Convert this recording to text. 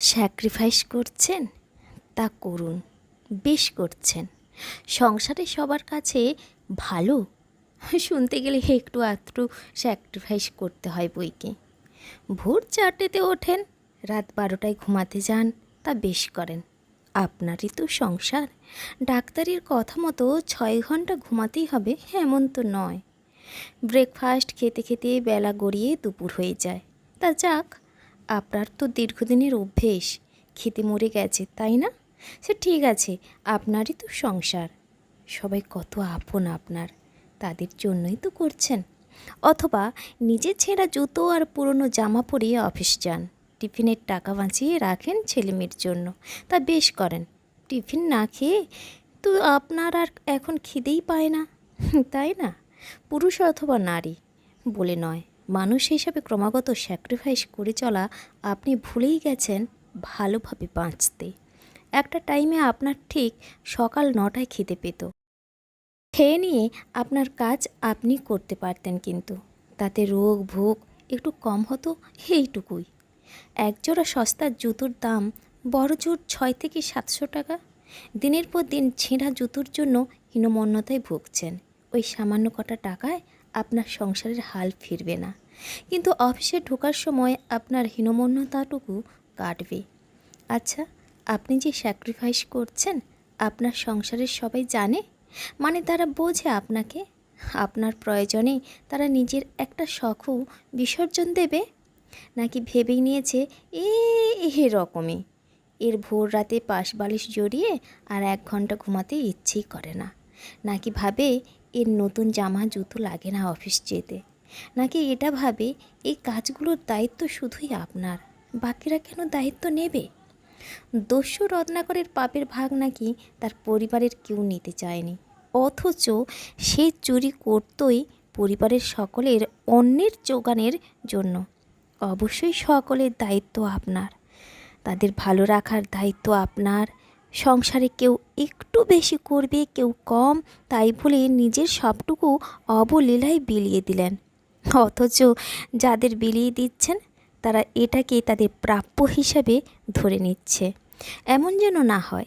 Sacrifice করছেন, তা করুন, বেশ করছেন। সংসারে সবার কাছে ভালো শুনতে গেলে একটু আধটু স্যাক্রিফাইস করতে হয় বইকে। ভোর 4টেতে ওঠেন, রাত 12টায় ঘুমাতে যান, তা বেশ করেন। আপনারই তো সংসার। ডাক্তারের কথা মতো 6 ঘন্টা ঘুমাতেই হবে এমন তো নয়। ব্রেকফাস্ট খেতে খেতে বেলা গড়িয়ে দুপুর হয়ে যায়, তা যাক, আপনার তো দীর্ঘদিনের অভ্যেস, খেতে মরে গেছে তাই না? সে ঠিক আছে, আপনারই তো সংসার। সবাই কত আপন আপনার, তাদের জন্যই তো করছেন। অথবা নিজে ছেঁড়া জুতো আর পুরনো জামা পরিয়ে অফিস যান, টিফিনের টাকা বাঁচিয়ে রাখেন ছেলেমেয়ের জন্য, তা বেশ করেন। টিফিন না খেয়ে তো আপনার আর এখন খিদেই পায় না, তাই না? পুরুষ অথবা নারী বলে নয়, মানুষ হিসাবে ক্রমাগত স্যাক্রিফাইস করে চলা আপনি ভুলেই গেছেন ভালোভাবে বাঁচতে। একটা টাইমে আপনার ঠিক সকাল 9টায় খেতে পেত। খেয়ে নিয়ে আপনার কাজ আপনি করতে পারতেন, কিন্তু তাতে রোগ ভোগ একটু কম হতো, এইটুকুই। একজোড়া সস্তার জুতোর দাম বড়জোর 6 থেকে 700 টাকা। দিনের পর দিন ছেঁড়া জুতোর জন্য হীনমন্যতায় ভুগছেন। ওই সামান্য কটা টাকায় আপনার সংসারের হাল ফিরবে না, কিন্তু অফিসে ঢোকার সময় আপনার হীনমন্যতাটুকু কাটবে। আচ্ছা, আপনি যে স্যাক্রিফাইস করছেন আপনার সংসারের সবাই জানে? মানে তারা বোঝে আপনাকে? আপনার প্রয়োজনে তারা নিজের একটা শখও বিসর্জন দেবে? নাকি ভেবেই নিয়েছে এরকমই, এর ভোর রাতে পাশ বালিশ জড়িয়ে আর 1 ঘন্টা ঘুমাতে ইচ্ছেই করে না? নাকি ভাবে এর নতুন জামা জুতো লাগে না অফিস যেতে? নাকি এটা ভাবে এই কাজগুলোর দায়িত্ব শুধুই আপনার, বাকিরা কেন দায়িত্ব নেবে? দস্যু রত্নাকরের পাপের ভাগ নাকি তার পরিবারের কেউ নিতে চায়নি, অথচ সে চুরি করতই পরিবারের সকলের অন্যের যোগানের জন্য। অবশ্যই সকলের দায়িত্ব আপনার, তাদের ভালো রাখার দায়িত্ব আপনার। সংসারে কেউ একটু বেশি করবে, কেউ কম, তাই বলে নিজের সবটুকু অবলীলায় বিলিয়ে দিলেন। অথচ যাদের বিলিয়ে দিচ্ছেন তারা এটাকে তাদের প্রাপ্য হিসাবে ধরে নিচ্ছে। এমন যেন না হয়